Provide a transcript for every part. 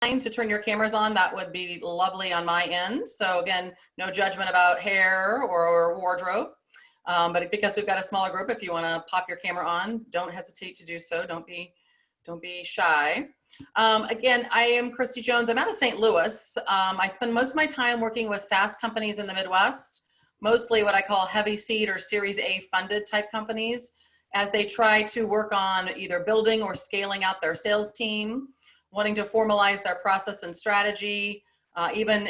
to turn your cameras on, that would be lovely on my end. So again, no judgment about hair or wardrobe. But because we've got a smaller group, if you want to pop your camera on, don't hesitate to do so. Don't be shy. Again, I am Kristie Jones. I'm out of St. Louis. I spend most of my time working with SaaS companies in the Midwest, mostly what I call heavy seed or Series A funded type companies, as they try to work on either building or scaling out their sales team, wanting to formalize their process and strategy, even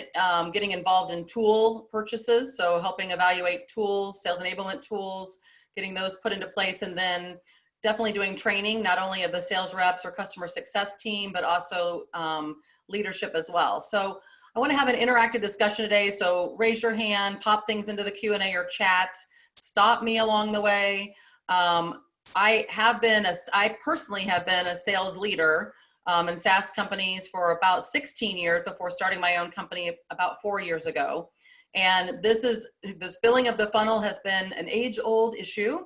getting involved in tool purchases. So helping evaluate tools, sales enablement tools, getting those put into place, and then definitely doing training, not only of the sales reps or customer success team, but also leadership as well. So I want to have an interactive discussion today. So raise your hand, pop things into the Q&A or chat, stop me along the way. I personally have been a sales leader in SaaS companies for about 16 years before starting my own company about 4 years ago. And this filling of the funnel has been an age-old issue.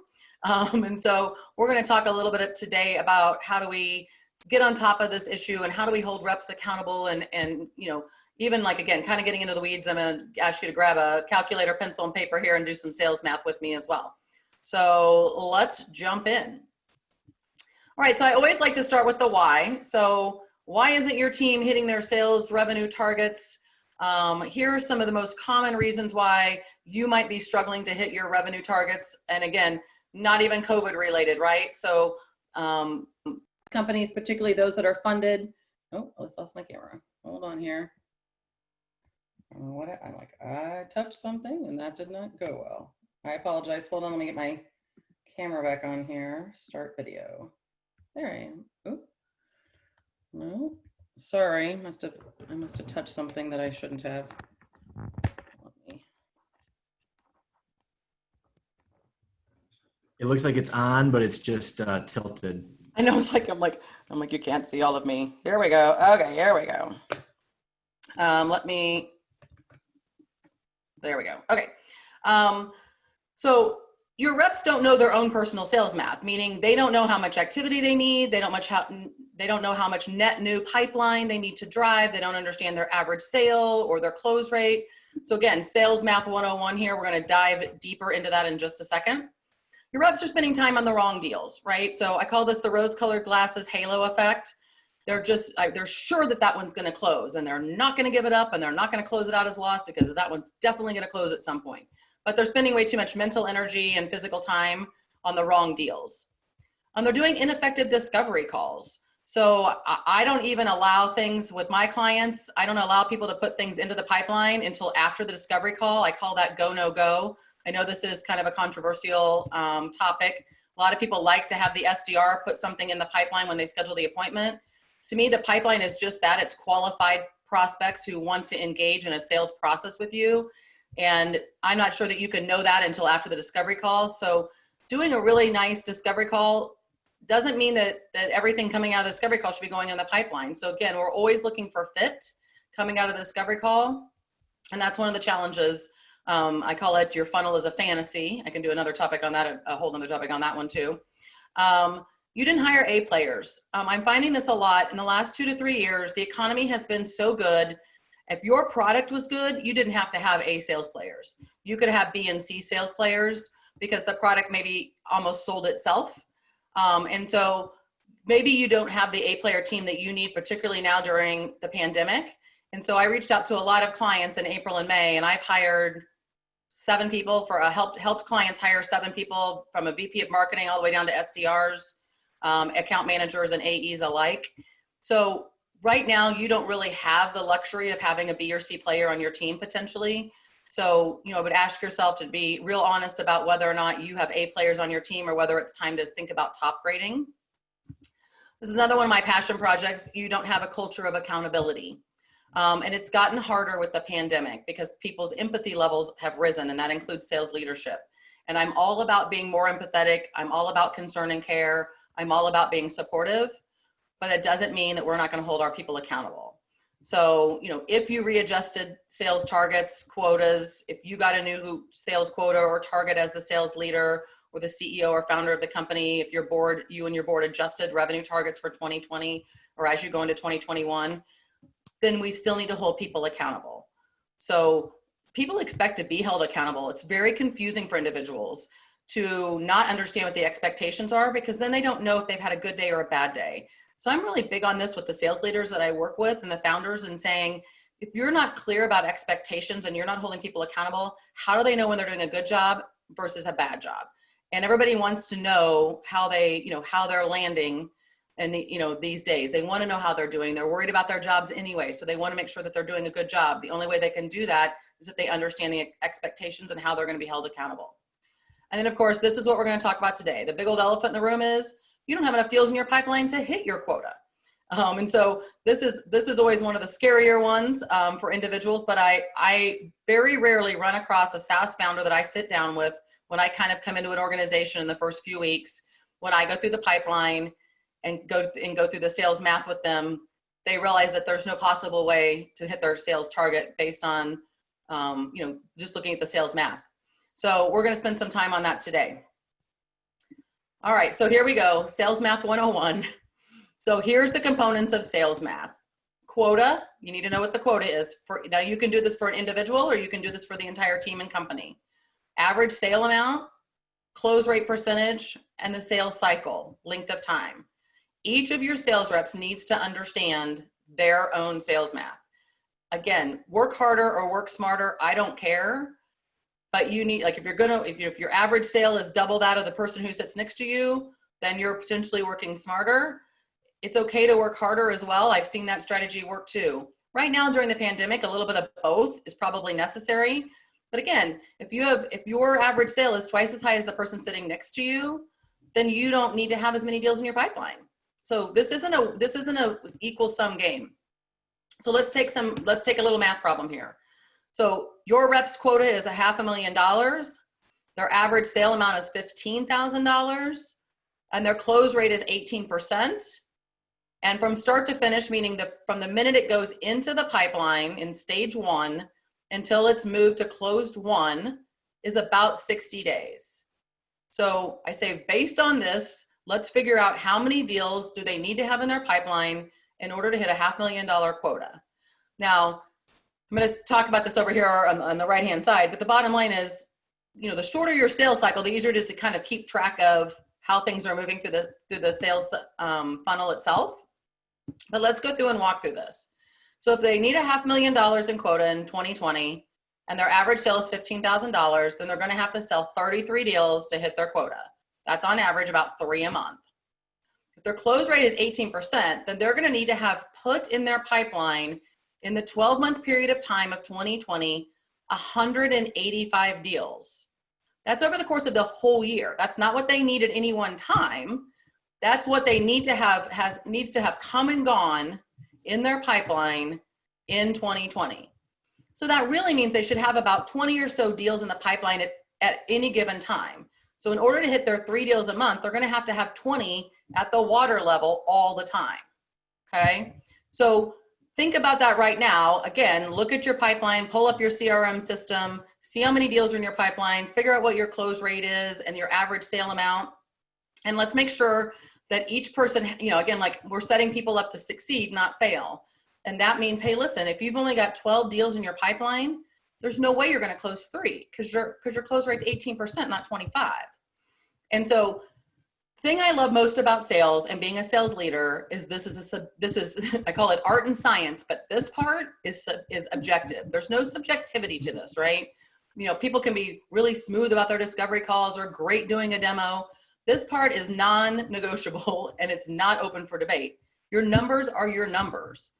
And so we're going to talk a little bit today about how do we get on top of this issue and how do we hold reps accountable and you know, even like, again, kind of getting into the weeds, I'm going to ask you to grab a calculator, pencil, and paper here and do some sales math with me as well. So let's jump in. All right, so I always like to start with the why. So why isn't your team hitting their sales revenue targets? Here are some of the most common reasons why you might be struggling to hit your revenue targets. And again, not even COVID related, right? So companies, particularly those that are funded. Oh, I just lost my camera. Hold on here. I touched something and that did not go well. I apologize. Hold on, let me get my camera back on here. Start video. There I am. Oh, no, sorry. I must have touched something that I shouldn't have. It looks like it's on, but it's just tilted. I know, it's like I'm like you can't see all of me. There we go. Okay, here we go. There we go. Okay. So your reps don't know their own personal sales math, meaning they don't know how much activity they need. They don't know how much net new pipeline they need to drive. They don't understand their average sale or their close rate. So again, sales math 101 here. We're going to dive deeper into that in just a second. Your reps are spending time on the wrong deals, right? So I call this the rose-colored glasses halo effect. They're sure that one's going to close, and they're not going to give it up, and they're not going to close it out as loss because that one's definitely going to close at some point. But they're spending way too much mental energy and physical time on the wrong deals. They're doing ineffective discovery calls. So I don't even allow things with my clients. I don't allow people to put things into the pipeline until after the discovery call. I call that go, no go. I know this is kind of a controversial topic. A lot of people like to have the SDR put something in the pipeline when they schedule the appointment. To me, the pipeline is just that. It's qualified prospects who want to engage in a sales process with you. And I'm not sure that you can know that until after the discovery call. So doing a really nice discovery call doesn't mean that everything coming out of the discovery call should be going in the pipeline. So again, we're always looking for fit coming out of the discovery call. And that's one of the challenges. I call it your funnel is a fantasy. I can do another topic on that, a whole other topic on that one too. You didn't hire A players. I'm finding this a lot in the last 2 to 3 years. The economy has been so good. If your product was good, you didn't have to have A sales players. You could have B and C sales players because the product maybe almost sold itself. And so maybe you don't have the A player team that you need, particularly now during the pandemic. And so I reached out to a lot of clients in April and May, and I've hired 7 people helped clients hire 7 people from a VP of marketing all the way down to SDRs, account managers and AEs alike. So right now you don't really have the luxury of having a B or C player on your team potentially. So, I would ask yourself to be real honest about whether or not you have A players on your team or whether it's time to think about top grading. This is another one of my passion projects. You don't have a culture of accountability. And it's gotten harder with the pandemic because people's empathy levels have risen, and that includes sales leadership. And I'm all about being more empathetic. I'm all about concern and care. I'm all about being supportive, but it doesn't mean that we're not going to hold our people accountable. So, if you readjusted sales targets, quotas, if you got a new sales quota or target as the sales leader or the CEO or founder of the company, if you and your board adjusted revenue targets for 2020 or as you go into 2021, then we still need to hold people accountable. So people expect to be held accountable. It's very confusing for individuals to not understand what the expectations are, because then they don't know if they've had a good day or a bad day. So I'm really big on this with the sales leaders that I work with and the founders, and saying, if you're not clear about expectations and you're not holding people accountable, how do they know when they're doing a good job versus a bad job? And everybody wants to know how they, how they're landing. And these days they want to know how they're doing. They're worried about their jobs anyway. So they want to make sure that they're doing a good job. The only way they can do that is if they understand the expectations and how they're going to be held accountable. And then of course, this is what we're going to talk about today. The big old elephant in the room is you don't have enough deals in your pipeline to hit your quota. And so this is always one of the scarier ones for individuals, but I very rarely run across a SaaS founder that I sit down with when I kind of come into an organization in the first few weeks. When I go through the pipeline and go through the sales math with them, they realize that there's no possible way to hit their sales target based on just looking at the sales math. So we're going to spend some time on that today. All right, so here we go, Sales Math 101. So here's the components of sales math. Quota, you need to know what the quota is. Now you can do this for an individual or you can do this for the entire team and company. Average sale amount, close rate percentage, and the sales cycle, length of time. Each of your sales reps needs to understand their own sales math. Again, work harder or work smarter, I don't care. But you need, like, if your average sale is double that of the person who sits next to you, then you're potentially working smarter. It's okay to work harder as well. I've seen that strategy work too. Right now during the pandemic, a little bit of both is probably necessary. But again, if your average sale is twice as high as the person sitting next to you, then you don't need to have as many deals in your pipeline. So this isn't a equal sum game. So let's take a little math problem here. So your rep's quota is $500,000. Their average sale amount is $15,000, and their close rate is 18%. And from start to finish, meaning from the minute it goes into the pipeline in stage 1 until it's moved to closed 1 is about 60 days. So I say, based on this, let's figure out how many deals do they need to have in their pipeline in order to hit a $500,000 quota. Now, I'm going to talk about this over here on the right-hand side, but the bottom line is, the shorter your sales cycle, the easier it is to kind of keep track of how things are moving through the sales funnel itself. But let's go through and walk through this. So if they need $500,000 in quota in 2020 and their average sale is $15,000, then they're going to have to sell 33 deals to hit their quota. That's on average about 3 a month. If their close rate is 18%, then they're going to need to have put in their pipeline in the 12-month period of time of 2020, 185 deals. That's over the course of the whole year. That's not what they need at any one time. That's what they needs to have come and gone in their pipeline in 2020. So that really means they should have about 20 or so deals in the pipeline at any given time. So in order to hit their 3 deals a month, they're going to have 20 at the water level all the time. Okay. So think about that right now. Again, look at your pipeline, pull up your CRM system, see how many deals are in your pipeline, figure out what your close rate is and your average sale amount. And let's make sure that each person, again, like, we're setting people up to succeed, not fail. And that means, hey, listen, if you've only got 12 deals in your pipeline, there's no way you're going to close 3 because your close rate's 18%, not 25. And so the thing I love most about sales and being a sales leader is this is I call it art and science, but this part is objective. There's no subjectivity to this, right? People can be really smooth about their discovery calls or great doing a demo. This part is non-negotiable and it's not open for debate. Your numbers are your numbers.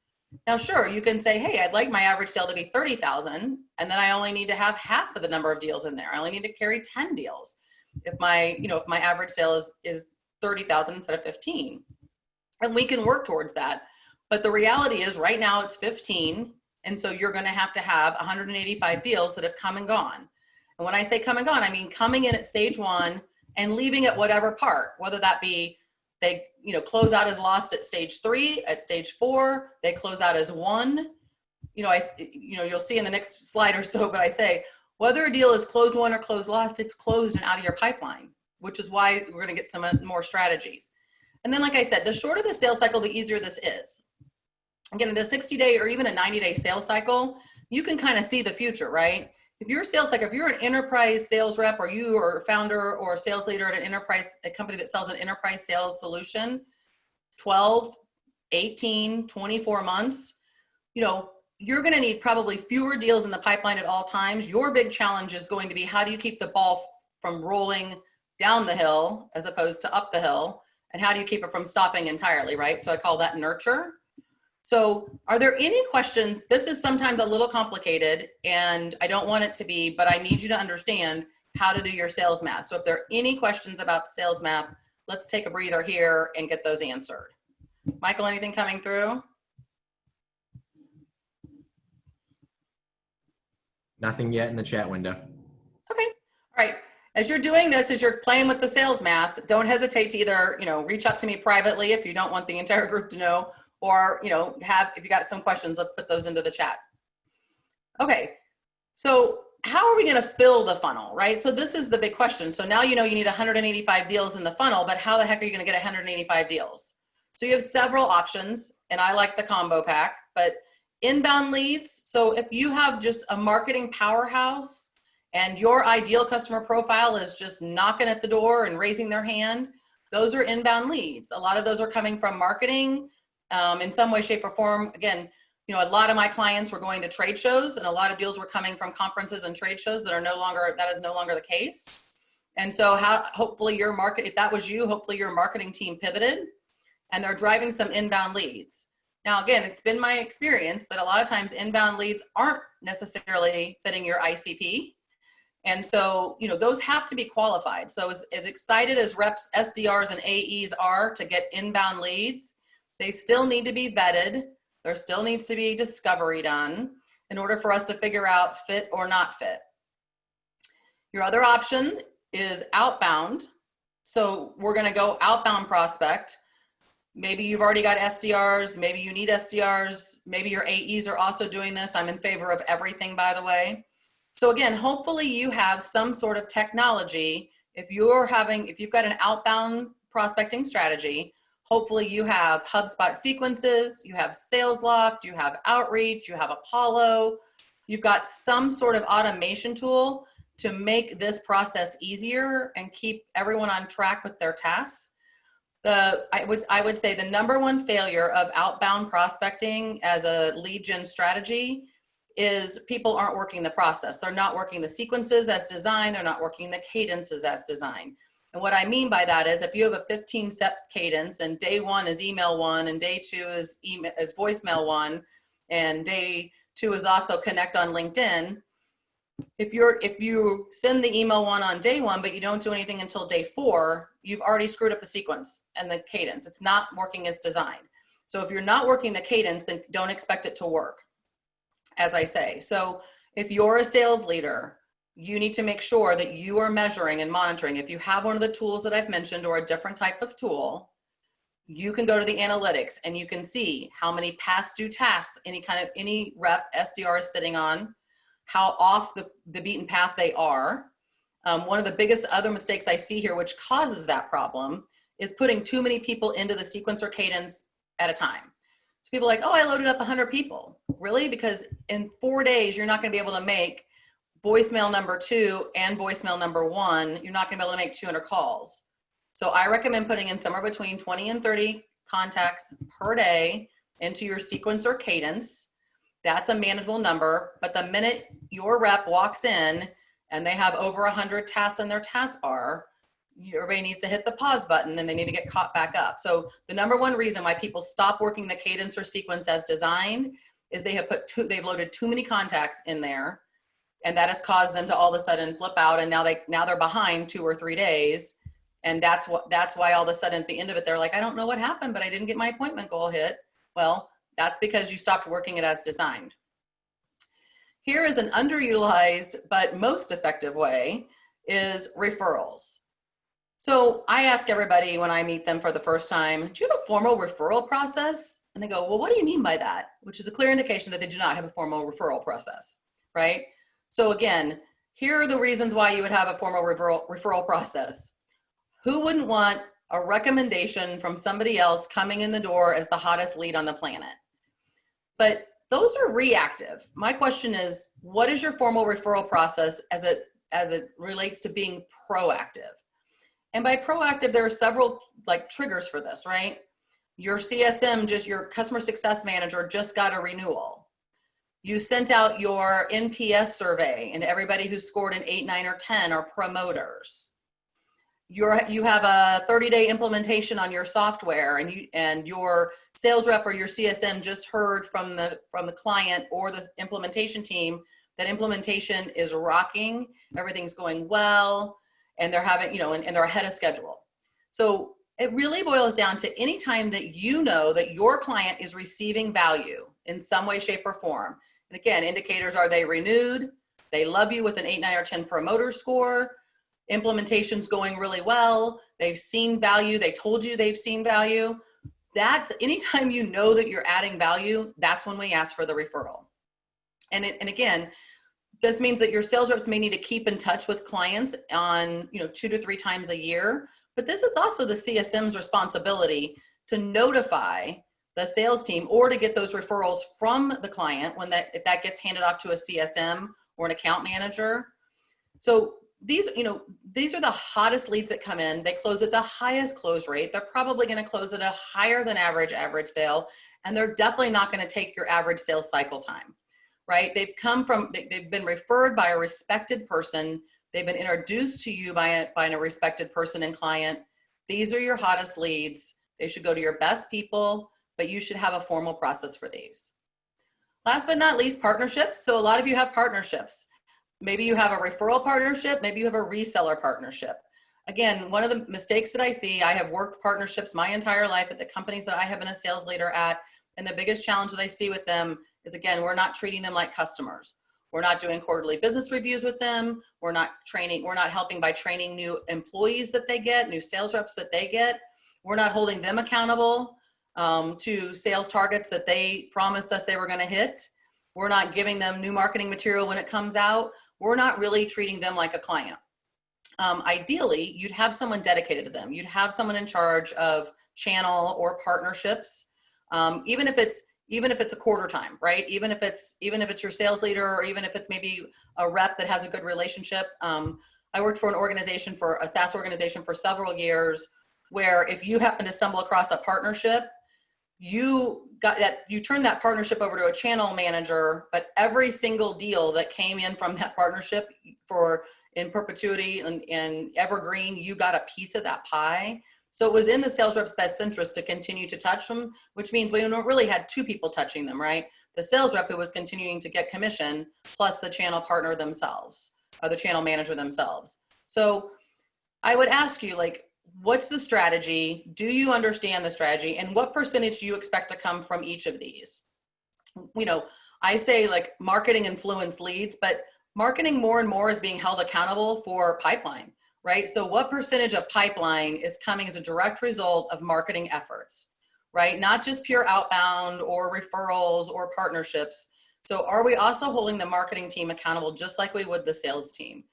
Now, sure, you can say, hey, I'd like my average sale to be 30,000, and then I only need to have half of the number of deals in there. I only need to carry 10 deals. If my average sale is 30,000 instead of 15, and we can work towards that. But the reality is right now it's 15. And so you're going to have 185 deals that have come and gone. And when I say come and gone, I mean coming in at stage 1 and leaving at whatever part, whether that be they close out as lost at stage 3, at stage 4, they close out as 1. You'll see in the next slide or so, but I say whether a deal is closed 1 or closed lost, it's closed and out of your pipeline, which is why we're going to get some more strategies. And then, like I said, the shorter the sales cycle, the easier this is. Again, in a 60-day or even a 90-day sales cycle, you can kind of see the future, right? If you're sales, like if you're an enterprise sales rep, or you are a founder or a sales leader at a company that sells an enterprise sales solution, 12, 18, 24 months, you're going to need probably fewer deals in the pipeline at all times. Your big challenge is going to be, how do you keep the ball from rolling down the hill as opposed to up the hill? And how do you keep it from stopping entirely, right? So I call that nurture. So are there any questions? This is sometimes a little complicated, and I don't want it to be, but I need you to understand how to do your sales math. So if there are any questions about the sales map, let's take a breather here and get those answered. Michael, anything coming through? Nothing yet in the chat window. Okay. All right. As you're doing this, as you're playing with the sales math, don't hesitate to either, reach out to me privately if you don't want the entire group to know, or, if you got some questions, let's put those into the chat. Okay. So how are we going to fill the funnel, right? So this is the big question. So now you need 185 deals in the funnel, but how the heck are you going to get 185 deals? So you have several options, and I like the combo pack, but inbound leads. So if you have just a marketing powerhouse and your ideal customer profile is just knocking at the door and raising their hand, those are inbound leads. A lot of those are coming from marketing in some way, shape, or form. Again, a lot of my clients were going to trade shows, and a lot of deals were coming from conferences and trade shows that is no longer the case. And so hopefully if that was you, hopefully your marketing team pivoted and they're driving some inbound leads. Now, again, it's been my experience that a lot of times inbound leads aren't necessarily fitting your ICP. And so, those have to be qualified. So as excited as reps, SDRs, and AEs are to get inbound leads, they still need to be vetted. There still needs to be discovery done in order for us to figure out fit or not fit. Your other option is outbound. So we're going to go outbound prospect. Maybe you've already got SDRs. Maybe you need SDRs. Maybe your AEs are also doing this. I'm in favor of everything, by the way. So again, hopefully you have some sort of technology. If you've got an outbound prospecting strategy, hopefully you have HubSpot sequences, you have SalesLoft, you have Outreach, you have Apollo. You've got some sort of automation tool to make this process easier and keep everyone on track with their tasks. I would say the number one failure of outbound prospecting as a lead gen strategy is people aren't working the process. They're not working the sequences as designed. They're not working the cadences as designed. And what I mean by that is, if you have a 15-step cadence and day one is email one and day two is voicemail one and day two is also connect on LinkedIn, if you send the email one on day one, but you don't do anything until day 4, you've already screwed up the sequence and the cadence. It's not working as designed. So if you're not working the cadence, then don't expect it to work, as I say. So if you're a sales leader, you need to make sure that you are measuring and monitoring. If you have one of the tools that I've mentioned or a different type of tool, you can go to the analytics and you can see how many past due tasks any rep SDR is sitting on, how off the beaten path they are. One of the biggest other mistakes I see here, which causes that problem, is putting too many people into the sequence or cadence at a time. So people are like, oh, I loaded up 100 people. Really? Because in 4 days, you're not going to be able to make voicemail number 2 and voicemail number 1. You're not going to be able to make 200 calls. So I recommend putting in somewhere between 20 and 30 contacts per day into your sequence or cadence. That's a manageable number. But the minute your rep walks in and they have over 100 tasks in their task bar, everybody needs to hit the pause button and they need to get caught back up. So the number one reason why people stop working the cadence or sequence as designed is they've loaded too many contacts in there, and that has caused them to all of a sudden flip out, and now they're behind 2 or 3 days. And that's why all of a sudden at the end of it, they're like, I don't know what happened, but I didn't get my appointment goal hit. Well, that's because you stopped working it as designed. Here is an underutilized but most effective way is referrals. So I ask everybody when I meet them for the first time, do you have a formal referral process? And they go, well, what do you mean by that? Which is a clear indication that they do not have a formal referral process, right? So again, here are the reasons why you would have a formal referral process. Who wouldn't want a recommendation from somebody else coming in the door as the hottest lead on the planet? But those are reactive. My question is, what is your formal referral process as it relates to being proactive? And by proactive, there are several like triggers for this, right? Your CSM, your customer success manager, just got a renewal. You sent out your NPS survey, and everybody who scored an 8, 9, or 10 are promoters. You have a 30-day implementation on your software, and your sales rep or your CSM just heard from the client or the implementation team that implementation is rocking, everything's going well, and they're having, and they're ahead of schedule. So it really boils down to any time that you know that your client is receiving value in some way, shape, or form. And again, indicators are they renewed, they love you with an 8, 9, or 10 promoter score, implementation's going really well, they've seen value, they told you they've seen value. That's anytime you know that you're adding value, that's when we ask for the referral. And again, this means that your sales reps may need to keep in touch with clients on 2 to 3 times a year. But this is also the CSM's responsibility to notify the sales team or to get those referrals from the client if that gets handed off to a CSM or an account manager. So these are the hottest leads that come in. They close at the highest close rate. They're probably going to close at a higher than average sale, and they're definitely not going to take your average sales cycle time, right? They've been referred by a respected person. They've been introduced to you by a respected person and client. These are your hottest leads. They should go to your best people, but you should have a formal process for these. Last but not least, partnerships. So a lot of you have partnerships. Maybe you have a referral partnership. Maybe you have a reseller partnership. Again, one of the mistakes that I see, I have worked partnerships my entire life at the companies that I have been a sales leader at. And the biggest challenge that I see with them is, again, we're not treating them like customers. We're not doing quarterly business reviews with them. We're not helping by training new employees that they get, new sales reps that they get. We're not holding them accountable to sales targets that they promised us they were going to hit. We're not giving them new marketing material when it comes out. We're not really treating them like a client. Ideally, you'd have someone dedicated to them. You'd have someone in charge of channel or partnerships, even if it's a quarter time, right? Even if it's your sales leader, or even if it's maybe a rep that has a good relationship. I worked for a SaaS organization for several years, where if you happen to stumble across a partnership, you turn that partnership over to a channel manager, but every single deal that came in from that partnership in perpetuity and evergreen, you got a piece of that pie. So it was in the sales rep's best interest to continue to touch them, which means we really had 2 people touching them, right? The sales rep who was continuing to get commission, plus the channel partner themselves, or the channel manager themselves. So I would ask you, what's the strategy? Do you understand the strategy? And what percentage do you expect to come from each of these? I say marketing influence leads, but marketing more and more is being held accountable for pipeline, right? So what percentage of pipeline is coming as a direct result of marketing efforts, right? Not just pure outbound or referrals or partnerships. So are we also holding the marketing team accountable just like we would the sales team?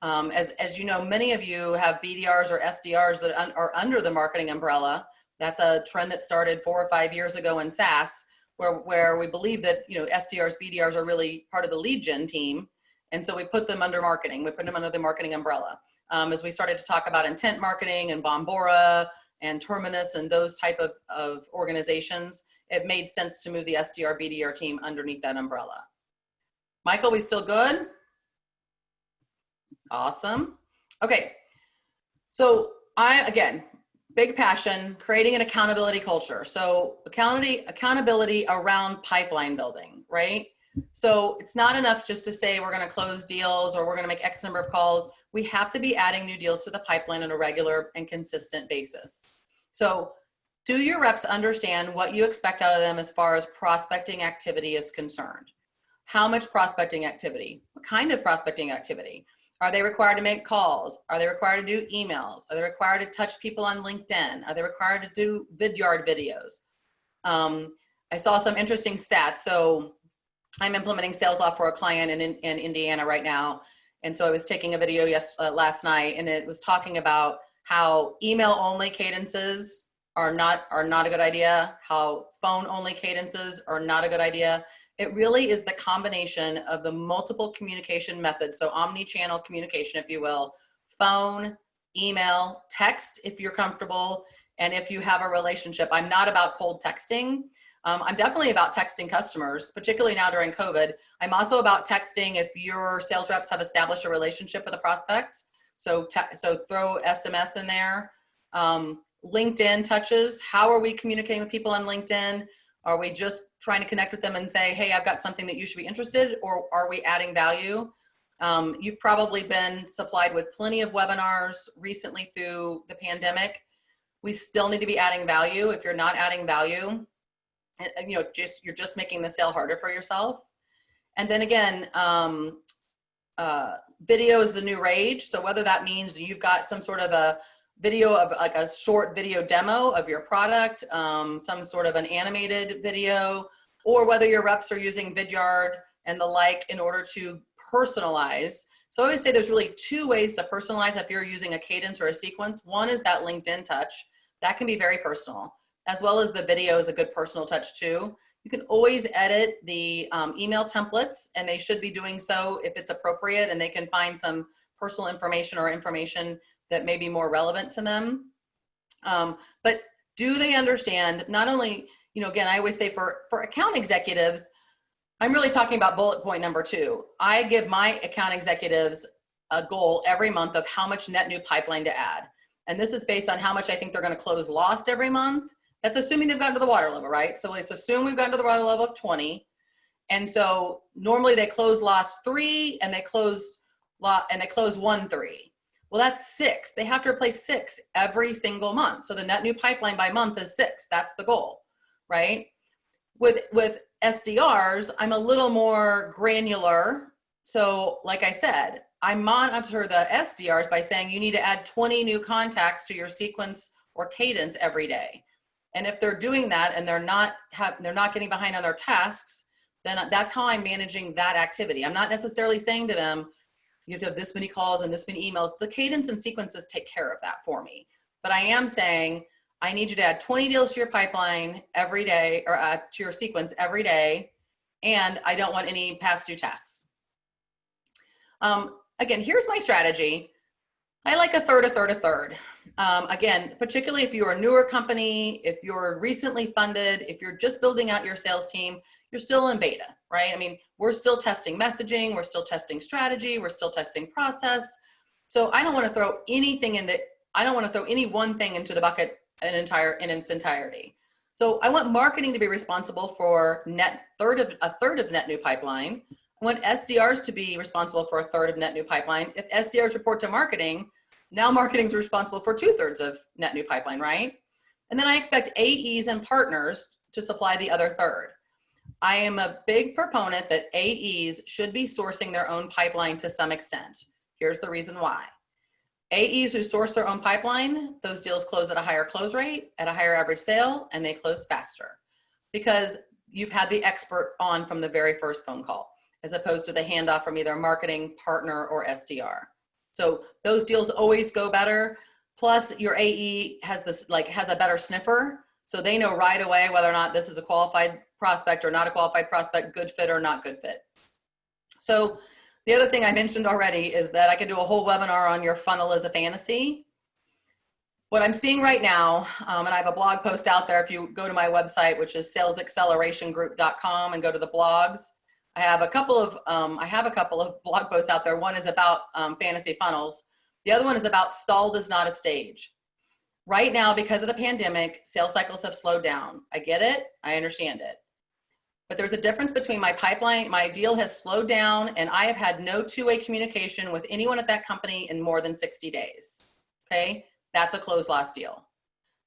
As you know, many of you have BDRs or SDRs that are under the marketing umbrella. That's a trend that started 4 or 5 years ago in SaaS, where we believe that SDRs, BDRs are really part of the lead gen team. And so we put them under marketing. We put them under the marketing umbrella. As we started to talk about intent marketing and Bombora and Terminus and those type of organizations, it made sense to move the SDR, BDR team underneath that umbrella. Michael, we still good? Awesome. Okay. So again, big passion, creating an accountability culture. So accountability around pipeline building, right? So it's not enough just to say we're going to close deals or we're going to make X number of calls. We have to be adding new deals to the pipeline on a regular and consistent basis. So do your reps understand what you expect out of them as far as prospecting activity is concerned? How much prospecting activity? What kind of prospecting activity? Are they required to make calls? Are they required to do emails? Are they required to touch people on LinkedIn? Are they required to do vidyard videos? I saw some interesting stats. So I'm implementing SalesLoft for a client in Indiana right now. And so I was taking a video last night, and it was talking about how email only cadences are not a good idea, how phone only cadences are not a good idea. It really is the combination of the multiple communication methods. So omni-channel communication, if you will, phone, email, text, if you're comfortable. And if you have a relationship, I'm not about cold texting. I'm definitely about texting customers, particularly now during COVID. I'm also about texting if your sales reps have established a relationship with a prospect. So throw SMS in there. LinkedIn touches. How are we communicating with people on LinkedIn? Are we just trying to connect with them and say, hey, I've got something that you should be interested, or are we adding value? You've probably been supplied with plenty of webinars recently through the pandemic. We still need to be adding value. If you're not adding value, you're just making the sale harder for yourself. And then again, video is the new rage. So whether that means you've got some sort of a video of like a short video demo of your product, some sort of an animated video, or whether your reps are using Vidyard and the like in order to personalize. So I always say there's really two ways to personalize if you're using a cadence or a sequence. One is that LinkedIn touch. That can be very personal, as well as the video is a good personal touch too. You can always edit the email templates, and they should be doing so if it's appropriate, and they can find some personal information or information that may be more relevant to them. But do they understand, not only, again, I always say for account executives, I'm really talking about bullet point number 2. I give my account executives a goal every month of how much net new pipeline to add. And this is based on how much I think they're going to close lost every month. That's assuming they've gotten to the water level, right? So let's assume we've gotten to the water level of 20. And so normally they close lost 3 and they close 1 3. Well, that's 6. They have to replace 6 every single month. So the net new pipeline by month is 6. That's the goal, right? With SDRs, I'm a little more granular. So like I said, I monitor the SDRs by saying you need to add 20 new contacts to your sequence or cadence every day. And if they're doing that and they're not getting behind on their tasks, then that's how I'm managing that activity. I'm not necessarily saying to them, you have to have this many calls and this many emails. The cadence and sequences take care of that for me. But I am saying, I need you to add 20 deals to your pipeline every day, or to your sequence every day. And I don't want any past due tasks. Again, here's my strategy. I like a third, a third, a third. Again, particularly if you're a newer company, if you're recently funded, if you're just building out your sales team, you're still in beta, right? I mean, we're still testing messaging, we're still testing strategy, we're still testing process. So I don't want to throw anything into, I don't want to throw any one thing into the bucket in its entirety. So I want marketing to be responsible for a third of net new pipeline. I want SDRs to be responsible for a third of net new pipeline. If SDRs report to marketing, now marketing is responsible for 2/3 of net new pipeline, right? And then I expect AEs and partners to supply the other third. I am a big proponent that AEs should be sourcing their own pipeline to some extent. Here's the reason why. AEs who source their own pipeline, those deals close at a higher close rate, at a higher average sale, and they close faster because you've had the expert on from the very first phone call, as opposed to the handoff from either a marketing partner or SDR. So those deals always go better. Plus your AE has a better sniffer. So they know right away whether or not this is a qualified prospect or not a qualified prospect, good fit or not good fit. So the other thing I mentioned already is that I could do a whole webinar on your funnel as a fantasy. What I'm seeing right now, and I have a blog post out there, if you go to my website, which is salesaccelerationgroup.com, and go to the blogs, I have a couple of blog posts out there. One is about fantasy funnels. The other one is about stalled is not a stage. Right now, because of the pandemic, sales cycles have slowed down. I get it. I understand it. But there's a difference between my pipeline, my deal has slowed down, and I have had no two-way communication with anyone at that company in more than 60 days. Okay? That's a closed lost deal.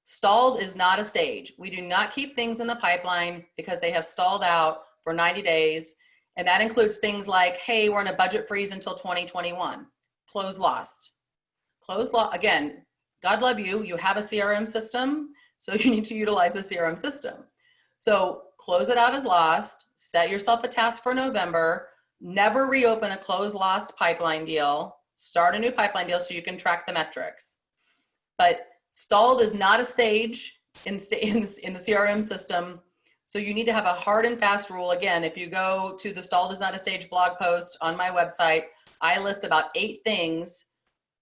Stalled is not a stage. We do not keep things in the pipeline because they have stalled out for 90 days. And that includes things like, hey, we're in a budget freeze until 2021. Closed lost. Again, God love you. You have a CRM system, so you need to utilize the CRM system. So close it out as lost. Set yourself a task for November. Never reopen a closed lost pipeline deal. Start a new pipeline deal so you can track the metrics. But stalled is not a stage. in the CRM system. So you need to have a hard and fast rule. Again, if you go to the Stalled is not a stage blog post on my website, I list about 8 things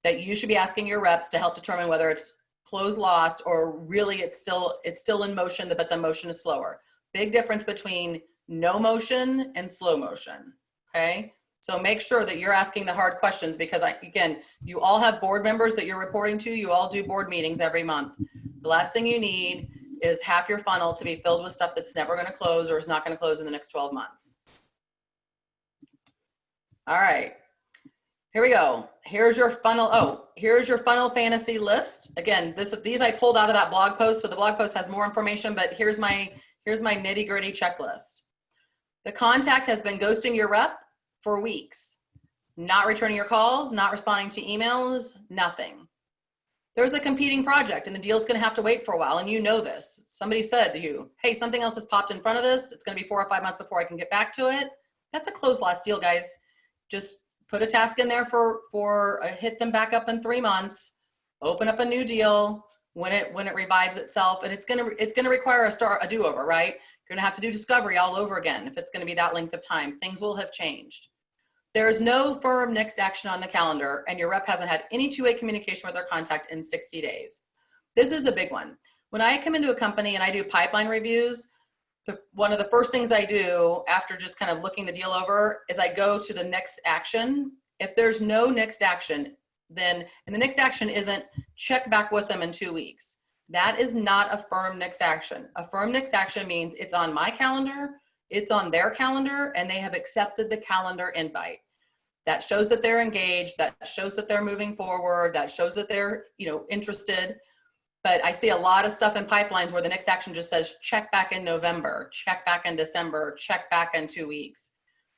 that you should be asking your reps to help determine whether it's close lost or really it's still in motion, but the motion is slower. Big difference between no motion and slow motion. Okay. So make sure that you're asking the hard questions, because again, you all have board members that you're reporting to. You all do board meetings every month. The last thing you need is half your funnel to be filled with stuff that's never going to close or is not going to close in the next 12 months. All right, here we go. Here's your funnel. Oh, here's your funnel fantasy list. Again, these I pulled out of that blog post. So the blog post has more information, but here's my nitty gritty checklist. The contact has been ghosting your rep for weeks, not returning your calls, not responding to emails, nothing. There's a competing project and the deal's going to have to wait for a while. And you know this. Somebody said to you, hey, something else has popped in front of this. It's going to be 4 or 5 months before I can get back to it. That's a close lost deal, guys. Just put a task in there for hit them back up in 3 months, open up a new deal when it revives itself. And it's going to require a do-over, right? You're going to have to do discovery all over again. If it's going to be that length of time, things will have changed. There is no firm next action on the calendar, and your rep hasn't had any two-way communication with their contact in 60 days. This is a big one. When I come into a company and I do pipeline reviews, one of the first things I do after just kind of looking the deal over is I go to the next action. If there's no next action, and the next action isn't check back with them in 2 weeks. That is not a firm next action. A firm next action means it's on my calendar, it's on their calendar, and they have accepted the calendar invite. That shows that they're engaged, that shows that they're moving forward, that shows that they're, interested. But I see a lot of stuff in pipelines where the next action just says check back in November, check back in December, check back in 2 weeks.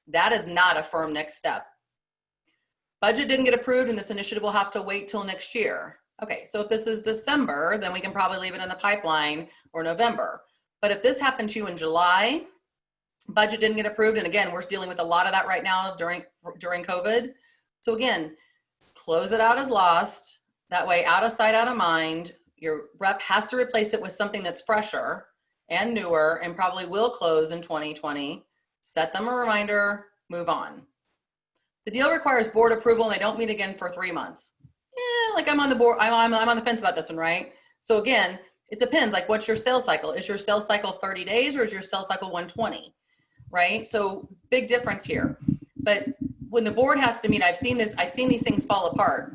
That is not a firm next step. Budget didn't get approved and this initiative will have to wait till next year. Okay, so if this is December, then we can probably leave it in the pipeline, or November. But if this happened to you in July, budget didn't get approved, and again, we're dealing with a lot of that right now during COVID. So again, close it out as lost. That way, out of sight, out of mind. Your rep has to replace it with something that's fresher and newer and probably will close in 2020. Set them a reminder, move on. The deal requires board approval and they don't meet again for 3 months. Like I'm on the board, I'm on the fence about this one, right? So again, it depends, like what's your sales cycle? Is your sales cycle 30 days or is your sales cycle 120, right? So big difference here. But when the board has to meet, I've seen these things fall apart.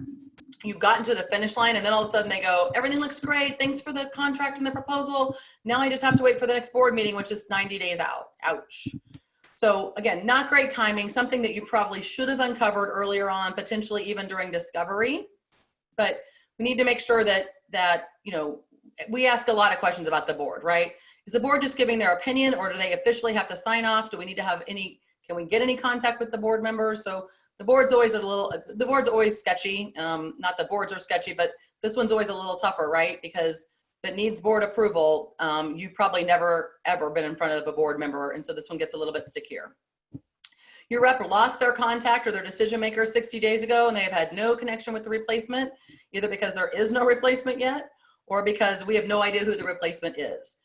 You've gotten to the finish line and then all of a sudden they go, everything looks great. Thanks for the contract and the proposal. Now I just have to wait for the next board meeting, which is 90 days out. Ouch. So again, not great timing, something that you probably should have uncovered earlier on, potentially even during discovery. But we need to make sure that we ask a lot of questions about the board, right? Is the board just giving their opinion or do they officially have to sign off? Do we need to have can we get any contact with the board members? So the board's always sketchy. Not the boards are sketchy, but this one's always a little tougher, right? Because if it needs board approval, you've probably never, ever been in front of a board member. And so this one gets a little bit stickier. Your rep lost their contact or their decision maker 60 days ago and they have had no connection with the replacement, either because there is no replacement yet or because we have no idea who the replacement is.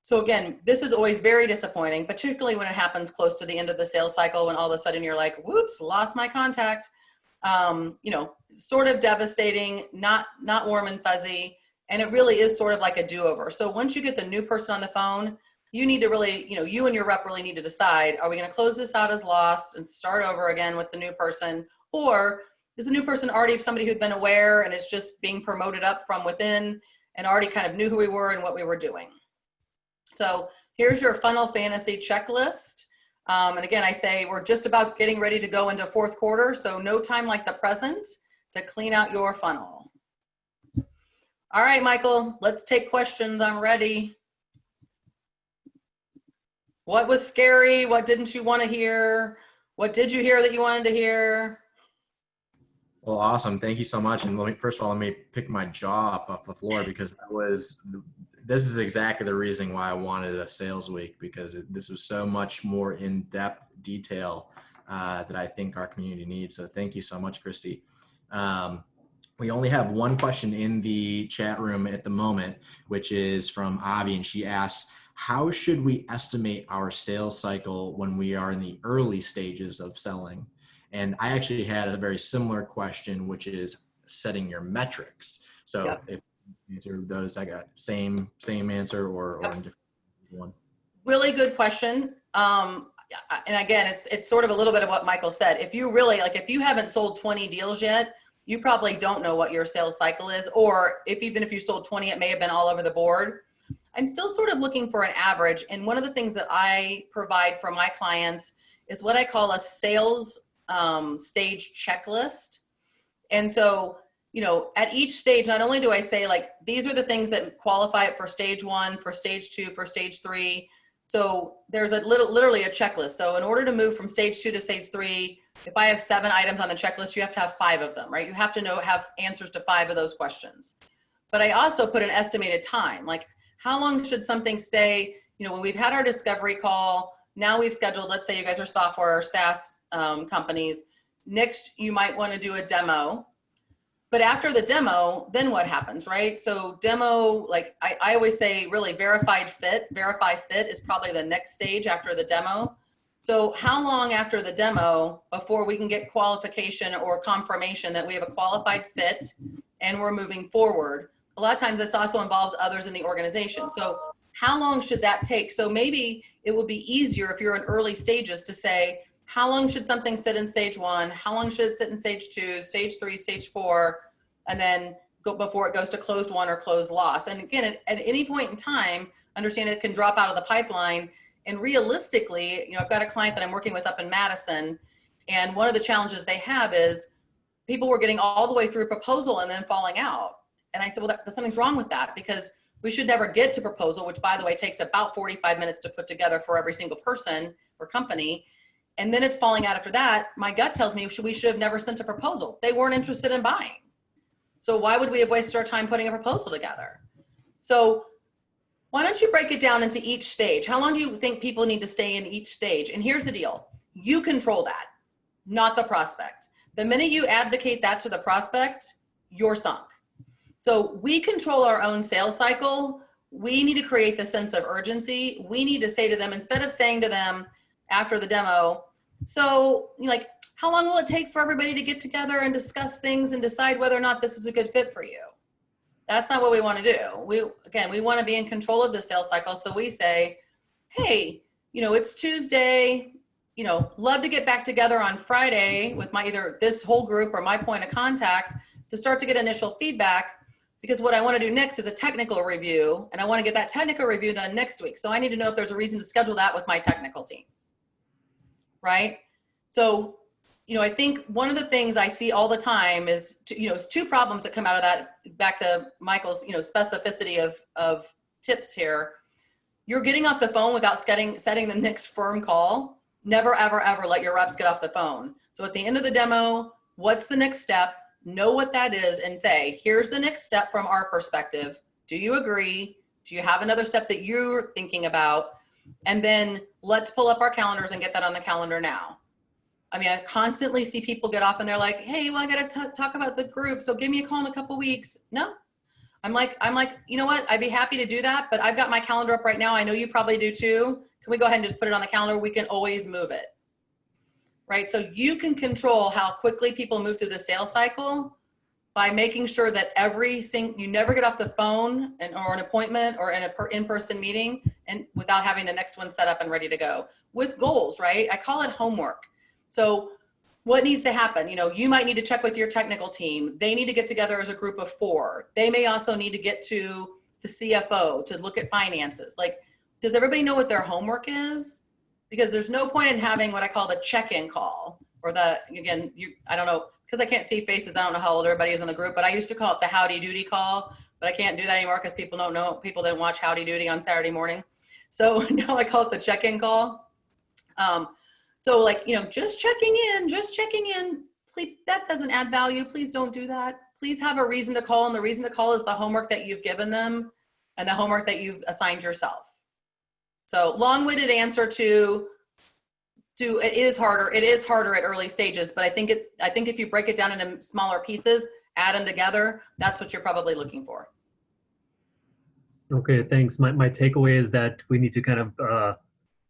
So again, this is always very disappointing, particularly when it happens close to the end of the sales cycle, when all of a sudden you're like, whoops, lost my contact. Sort of devastating, not warm and fuzzy. And it really is sort of like a do-over. So once you get the new person on the phone, you need to really, you and your rep really need to decide, are we going to close this out as lost and start over again with the new person? Or is the new person already somebody who'd been aware and is just being promoted up from within and already kind of knew who we were and what we were doing? So here's your funnel fantasy checklist. And again, I say we're just about getting ready to go into fourth quarter. So no time like the present to clean out your funnel. All right, Michael, let's take questions. I'm ready. What was scary? What didn't you want to hear? What did you hear that you wanted to hear? Well, awesome. Thank you so much. And first of all, let me pick my jaw up off the floor because this is exactly the reason why I wanted a sales week, because this was so much more in-depth detail that I think our community needs. So thank you so much, Kristie. We only have one question in the chat room at the moment, which is from Avi, and she asks, how should we estimate our sales cycle when we are in the early stages of selling? And I actually had a very similar question, which is setting your metrics. So Yep. if you answer those, I got same answer or Yep. in different one. Really good question. And again, it's sort of a little bit of what Michael said. If you really, like, if you haven't sold 20 deals yet, you probably don't know what your sales cycle is. Or even if you sold 20, it may have been all over the board. I'm still sort of looking for an average. And one of the things that I provide for my clients is what I call a sales stage checklist. And so, at each stage, not only do I say, like, these are the things that qualify it for stage 1, for stage 2, for stage 3. So there's literally a checklist. So in order to move from stage 2 to stage 3, if I have 7 items on the checklist, you have to have 5 of them, right? You have to have answers to 5 of those questions. But I also put an estimated time, like, how long should something stay? When we've had our discovery call, now we've scheduled, let's say you guys are software or SaaS companies. Next, you might want to do a demo. But after the demo, then what happens, right? So demo, like I always say, really verify fit is probably the next stage after the demo. So how long after the demo before we can get qualification or confirmation that we have a qualified fit and we're moving forward? A lot of times this also involves others in the organization. So how long should that take? So maybe it would be easier if you're in early stages to say, how long should something sit in stage 1? How long should it sit in stage 2, stage 3, stage 4, and then go before it goes to closed 1 or closed loss? And again, at any point in time, understand it can drop out of the pipeline. And realistically, I've got a client that I'm working with up in Madison, and one of the challenges they have is people were getting all the way through proposal and then falling out. And I said, well, something's wrong with that, because we should never get to proposal, which, by the way, takes about 45 minutes to put together for every single person or company. And then it's falling out after that. My gut tells me we should have never sent a proposal. They weren't interested in buying. So why would we have wasted our time putting a proposal together? So why don't you break it down into each stage? How long do you think people need to stay in each stage? And here's the deal. You control that, not the prospect. The minute you advocate that to the prospect, you're sunk. So we control our own sales cycle. We need to create the sense of urgency. We need to say to them, instead of saying to them after the demo, so like, how long will it take for everybody to get together and discuss things and decide whether or not this is a good fit for you? That's not what we want to do. We want to be in control of the sales cycle. So we say, hey, it's Tuesday, love to get back together on Friday with either this whole group or my point of contact to start to get initial feedback. Because what I want to do next is a technical review, and I want to get that technical review done next week. So I need to know if there's a reason to schedule that with my technical team, right? So, I think one of the things I see all the time is, it's 2 problems that come out of that, back to Michael's, specificity of tips here. You're getting off the phone without setting the next firm call. Never, ever, ever let your reps get off the phone. So at the end of the demo, what's the next step? Know what that is and say, here's the next step from our perspective. Do you agree? Do you have another step that you're thinking about? And then let's pull up our calendars and get that on the calendar now. I mean, I constantly see people get off and they're like, hey, well, I got to talk about the group, so give me a call in a couple weeks. No, I'm like, you know what? I'd be happy to do that, but I've got my calendar up right now. I know you probably do too. Can we go ahead and just put it on the calendar? We can always move it. Right? So you can control how quickly people move through the sales cycle by making sure that you never get off the phone or an appointment or in an in-person meeting and without having the next one set up and ready to go with goals, right? I call it homework. So what needs to happen? You might need to check with your technical team. They need to get together as a group of 4. They may also need to get to the CFO to look at finances. Like, does everybody know what their homework is? Because there's no point in having what I call the check-in call or I don't know, because I can't see faces. I don't know how old everybody is in the group, but I used to call it the Howdy Doody call, but I can't do that anymore because people don't know. People didn't watch Howdy Doody on Saturday morning. So now I call it the check-in call. So just checking in, please, that doesn't add value. Please don't do that. Please have a reason to call. And the reason to call is the homework that you've given them and the homework that you've assigned yourself. So long-winded answer to it is harder. It is harder at early stages, but I think if you break it down into smaller pieces, add them together, that's what you're probably looking for. Okay, thanks. My takeaway is that we need to kind of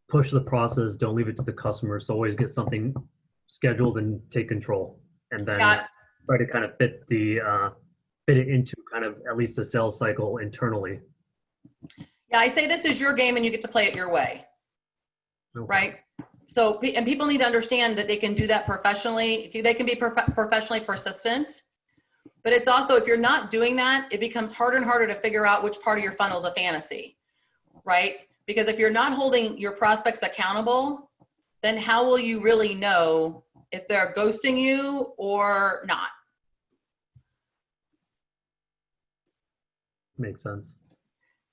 push the process. Don't leave it to the customer. So always get something scheduled and take control, and then try to kind of fit it into kind of at least the sales cycle internally. Yeah, I say this is your game and you get to play it your way, Okay. right? So, and people need to understand that they can do that professionally. They can be professionally persistent, but it's also, if you're not doing that, it becomes harder and harder to figure out which part of your funnel is a fantasy, right? Because if you're not holding your prospects accountable, then how will you really know if they're ghosting you or not? Makes sense.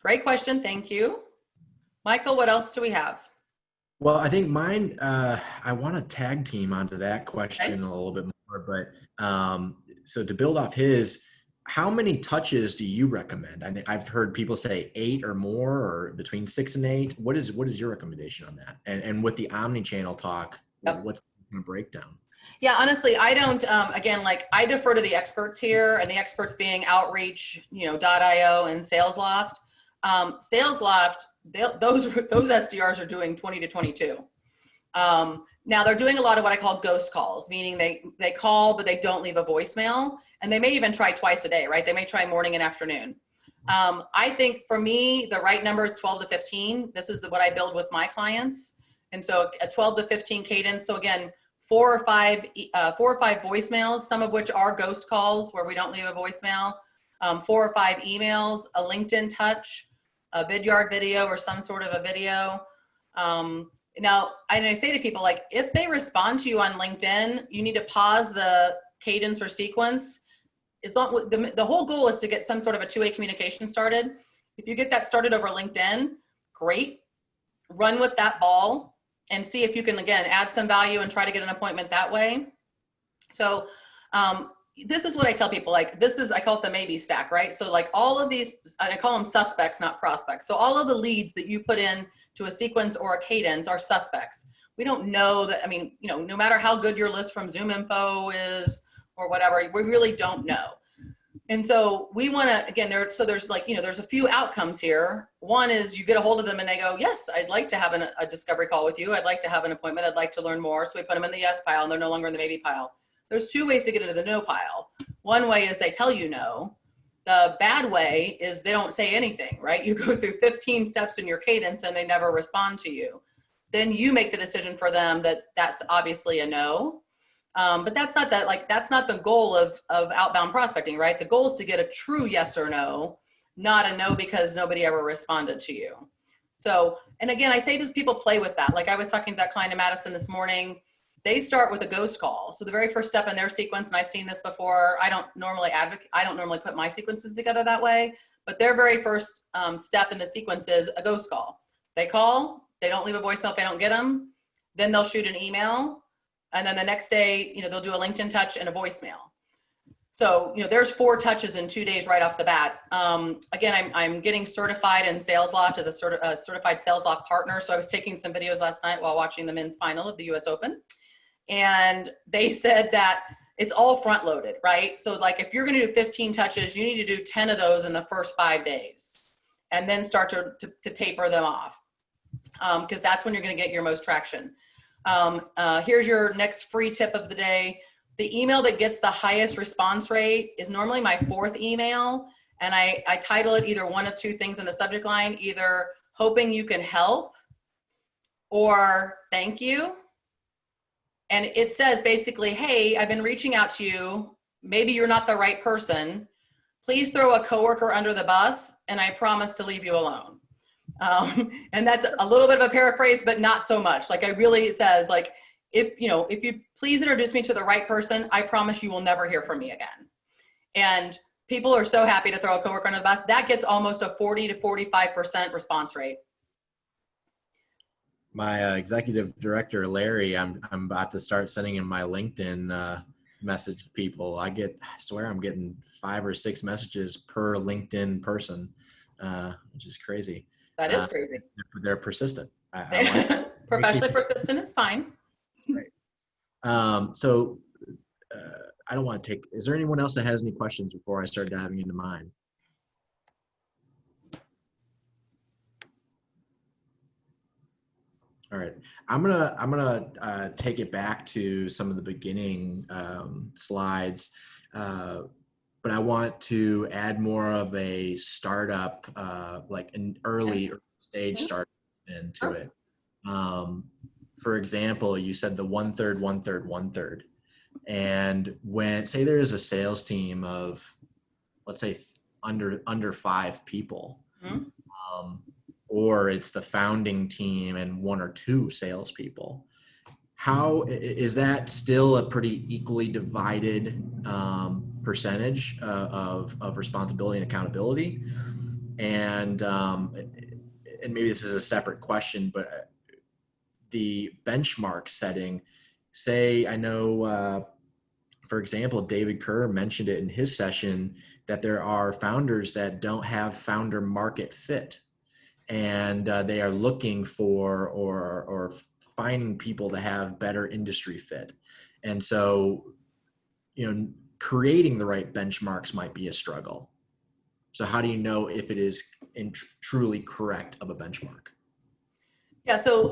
Great question. Thank you. Michael, what else do we have? Well, I think mine, I want to tag team onto that question a little bit more, but so to build off his, how many touches do you recommend? I've heard people say 8 or more, or between 6 and 8. What is your recommendation on that? And with the omni-channel talk, what's the breakdown? Yeah, honestly, I don't, again, like I defer to the experts here, and the experts being Outreach, .io and SalesLoft. SalesLoft, those SDRs are doing 20 to 22. Now they're doing a lot of what I call ghost calls, meaning they call, but they don't leave a voicemail, and they may even try twice a day, right? They may try morning and afternoon. I think for me, the right number is 12 to 15. This is what I build with my clients. And so a 12 to 15 cadence. So again, 4 or 5 voicemails, some of which are ghost calls where we don't leave a voicemail, 4 or 5 emails, a LinkedIn touch, a Vidyard video or some sort of a video. Now, I say to people, like, if they respond to you on LinkedIn, you need to pause the cadence or sequence. It's not, the whole goal is to get some sort of a two-way communication started. If you get that started over LinkedIn, great. Run with that ball and see if you can, again, add some value and try to get an appointment that way. So this is what I tell people, like, I call it the maybe stack, right? So like all of these, I call them suspects, not prospects. So all of the leads that you put in to a sequence or a cadence are suspects. We don't know that, no matter how good your list from Zoom Info is or whatever, we really don't know. And so we want to, again, there's a few outcomes here. One is you get a hold of them and they go, yes, I'd like to have a discovery call with you. I'd like to have an appointment. I'd like to learn more. So we put them in the yes pile and they're no longer in the maybe pile. There's 2 ways to get into the no pile. One way is they tell you no. The bad way is they don't say anything, right? You go through 15 steps in your cadence and they never respond to you. Then you make the decision for them that that's obviously a no. But that's not the goal of outbound prospecting, right? The goal is to get a true yes or no, not a no because nobody ever responded to you. So, and again, I say to people, play with that. Like I was talking to that client in Madison this morning. They start with a ghost call. So the very first step in their sequence, and I've seen this before, I don't normally put my sequences together that way, but their very first step in the sequence is a ghost call. They call, they don't leave a voicemail if they don't get them, then they'll shoot an email, and then the next day, they'll do a LinkedIn touch and a voicemail. So, there's 4 touches in 2 days right off the bat. Again, I'm getting certified in SalesLoft as a certified SalesLoft partner. So I was taking some videos last night while watching the men's final of the US Open. And they said that it's all front loaded, right? So like if you're going to do 15 touches, you need to do 10 of those in the first 5 days and then start to taper them off. Because that's when you're going to get your most traction. Here's your next free tip of the day. The email that gets the highest response rate is normally my 4th email. And I title it either one of 2 things in the subject line, either hoping you can help or thank you. And it says basically, hey, I've been reaching out to you. Maybe you're not the right person. Please throw a coworker under the bus and I promise to leave you alone. And that's a little bit of a paraphrase, but not so much. Like it says like, if you please introduce me to the right person, I promise you will never hear from me again. And people are so happy to throw a coworker under the bus. That gets almost a 40 to 45% response rate. My executive director, Larry, I'm about to start sending him my LinkedIn message to people. I swear I'm getting 5 or 6 messages per LinkedIn person, which is crazy. That is crazy. They're persistent. I like Professionally persistent is fine. Great. So I don't want to take, is there anyone else that has any questions before I start diving into mine? All right, I'm gonna take it back to some of the beginning slides, but I want to add more of a startup, like an early stage startup into it. For example, you said the 1/3, 1/3, 1/3, and when say there is a sales team of, let's say, under 5 people. Or it's the founding team and 1 or 2 salespeople. How is that still a pretty equally divided percentage of responsibility and accountability? And maybe this is a separate question, but the benchmark setting, say, I know, for example, David Kerr mentioned it in his session that there are founders that don't have founder market fit. And they are looking for or finding people to have better industry fit. And so, creating the right benchmarks might be a struggle. So how do you know if it is truly correct of a benchmark? Yeah, so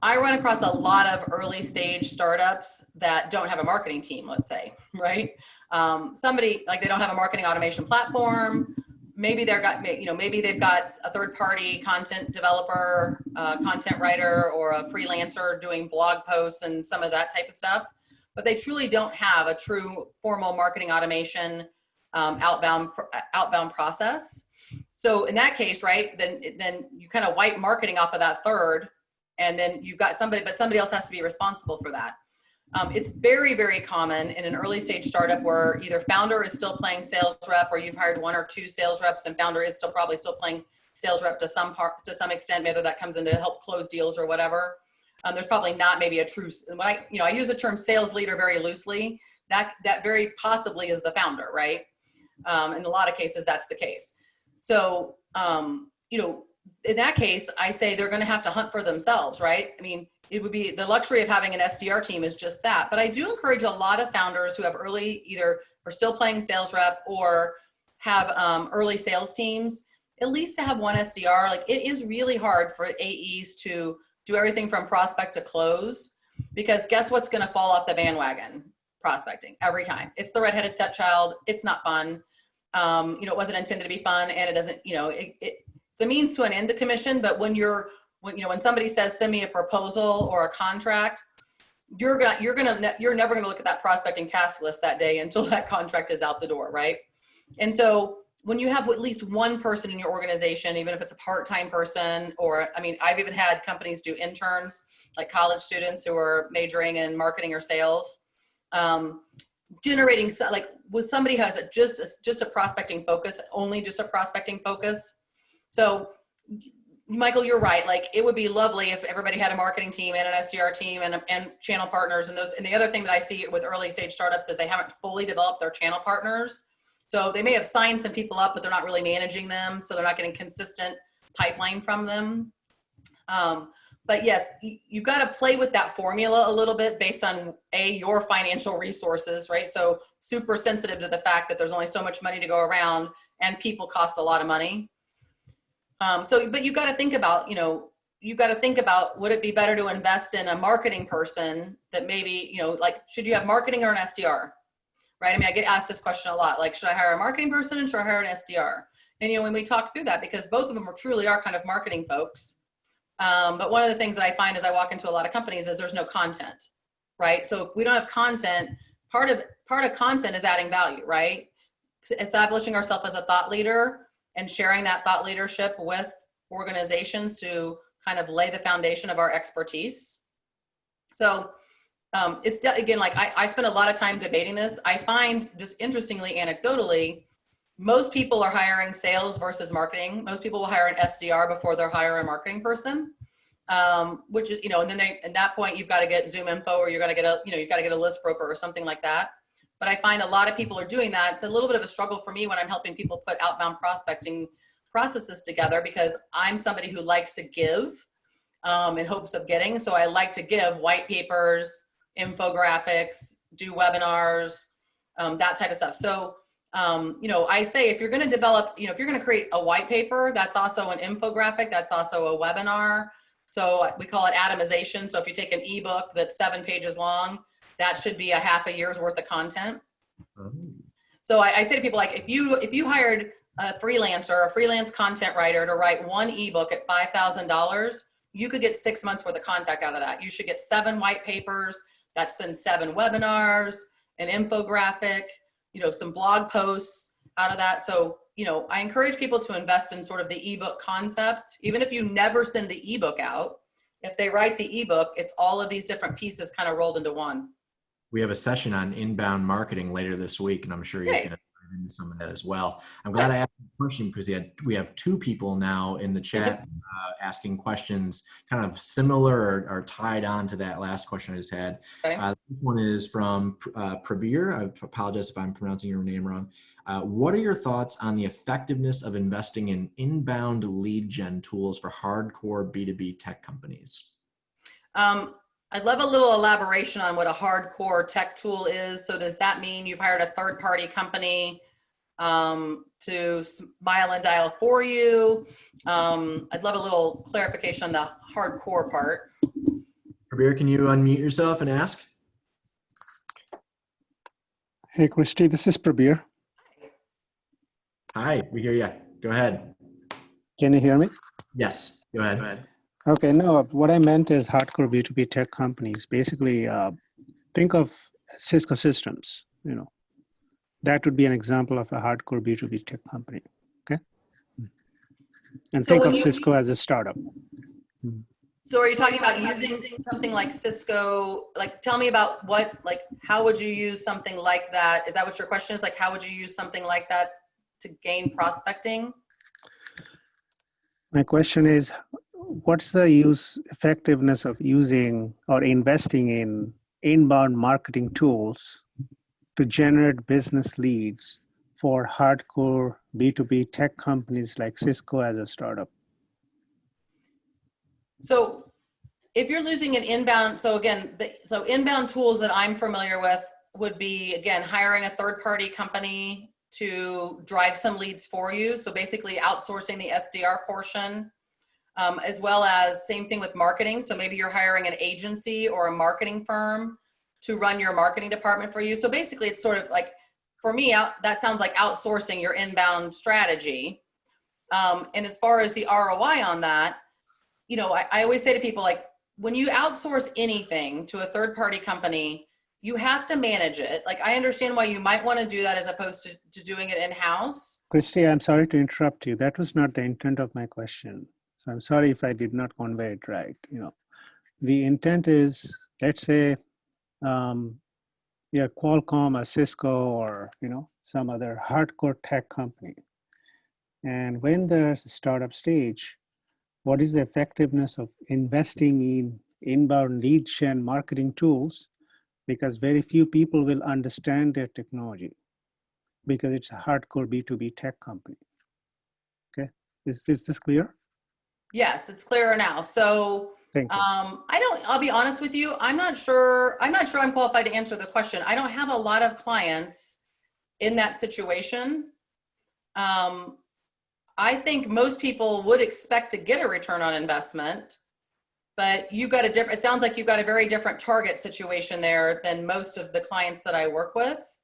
I run across a lot of early stage startups that don't have a marketing team, let's say, right? Somebody, like, they don't have a marketing automation platform. Maybe maybe they've got a third-party content developer, content writer, or a freelancer doing blog posts and some of that type of stuff, but they truly don't have a true formal marketing automation outbound process. So in that case, right, then you kind of wipe marketing off of that third, and then you've got somebody, but somebody else has to be responsible for that. It's very, very common in an early stage startup where either founder is still playing sales rep, or you've hired 1 or 2 sales reps, and founder is probably still playing sales rep to some extent, whether that comes in to help close deals or whatever. There's probably not maybe a true, when I use the term sales leader very loosely, that very possibly is the founder, right? In a lot of cases, that's the case. So, in that case, I say they're going to have to hunt for themselves, right? I mean, it would be the luxury of having an SDR team is just that. But I do encourage a lot of founders who have either are still playing sales rep or have early sales teams, at least to have 1 SDR. Like, it is really hard for AEs to do everything from prospect to close, because guess what's going to fall off the bandwagon? Prospecting every time. It's the redheaded stepchild. It's not fun. It wasn't intended to be fun, and it doesn't, it's a means to an end to commission. But when somebody says, send me a proposal or a contract, you're never going to look at that prospecting task list that day until that contract is out the door. Right. And so when you have at least 1 person in your organization, even if it's a part-time person, or, I've even had companies do interns, like college students who are majoring in marketing or sales, generating, like, with somebody who has just a prospecting focus, only just a prospecting focus. So Michael, you're right. Like, it would be lovely if everybody had a marketing team and an SDR team and channel partners and those. And the other thing that I see with early stage startups is they haven't fully developed their channel partners. So they may have signed some people up, but they're not really managing them. So they're not getting consistent pipeline from them. But yes, you've got to play with that formula a little bit based on your financial resources, right? So super sensitive to the fact that there's only so much money to go around, and people cost a lot of money. But you've got to think about, would it be better to invest in a marketing person that maybe, like, should you have marketing or an SDR, right? I get asked this question a lot, like, should I hire a marketing person and should I hire an SDR? And, when we talk through that, because both of them truly are kind of marketing folks. But one of the things that I find as I walk into a lot of companies is there's no content, right? So if we don't have content, part of content is adding value, right? Establishing ourselves as a thought leader and sharing that thought leadership with organizations to kind of lay the foundation of our expertise. So it's again, like, I spend a lot of time debating this. I find, just interestingly, anecdotally, most people are hiring sales versus marketing. Most people will hire an SDR before they'll hire a marketing person, which is, and then at that point, you've got to get Zoom info, or you've got to get a list broker or something like that. But I find a lot of people are doing that. It's a little bit of a struggle for me when I'm helping people put outbound prospecting processes together, because I'm somebody who likes to give in hopes of getting. So I like to give white papers, infographics, do webinars, that type of stuff. So, I say if you're going to develop, if you're going to create a white paper, that's also an infographic, that's also a webinar. So we call it atomization. So if you take an ebook that's 7 pages long, that should be a half a year's worth of content. So I say to people, like, if you hired a freelancer, a freelance content writer to write one ebook at $5,000, you could get 6 months worth of content out of that. You should get 7 white papers. That's then 7 webinars, an infographic, some blog posts out of that. So, I encourage people to invest in sort of the ebook concept. Even if you never send the ebook out, if they write the ebook, it's all of these different pieces kind of rolled into one. We have a session on inbound marketing later this week, and I'm sure he's going to dive into some of that as well. I'm glad I asked the question because we have 2 people now in the chat asking questions kind of similar or tied on to that last question I just had. Okay. This one is from Prabir. I apologize if I'm pronouncing your name wrong. What are your thoughts on the effectiveness of investing in inbound lead gen tools for hardcore B2B tech companies? I'd love a little elaboration on what a hardcore tech tool is. So does that mean you've hired a third-party company to smile and dial for you? I'd love a little clarification on the hardcore part. Prabir, can you unmute yourself and ask? Hey, Kristie, this is Prabir. Hi, we hear you. Go ahead. Can you hear me? Yes, go ahead. Okay, no, what I meant is hardcore B2B tech companies. Basically, think of Cisco Systems, that would be an example of a hardcore B2B tech company, okay? And So think when of Cisco as a startup. So are you talking about using something like Cisco? Like, tell me about how would you use something like that? Is that what your question is? Like, how would you use something like that to gain prospecting? My question is, what's the effectiveness of using or investing in inbound marketing tools to generate business leads for hardcore B2B tech companies like Cisco as a startup? So if you're losing an inbound, so again, inbound tools that I'm familiar with would be, again, hiring a third-party company to drive some leads for you. So basically outsourcing the SDR portion. As well as same thing with marketing. So maybe you're hiring an agency or a marketing firm to run your marketing department for you. So basically it's sort of like, for me, that sounds like outsourcing your inbound strategy. And as far as the ROI on that, I always say to people, like, when you outsource anything to a third-party company, you have to manage it. Like, I understand why you might want to do that as opposed to doing it in-house. Kristie, I'm sorry to interrupt you. That was not the intent of my question. So I'm sorry if I did not convey it right. The intent is, let's say, Qualcomm or Cisco or some other hardcore tech company. And when there's a startup stage, what is the effectiveness of investing in inbound lead gen marketing tools? Because very few people will understand their technology because it's a hardcore B2B tech company. Okay, is this clear? Yes, it's clearer now. So I'll be honest with you. I'm not sure I'm qualified to answer the question. I don't have a lot of clients in that situation. I think most people would expect to get a return on investment, but it sounds like you've got a very different target situation there than most of the clients that I work with.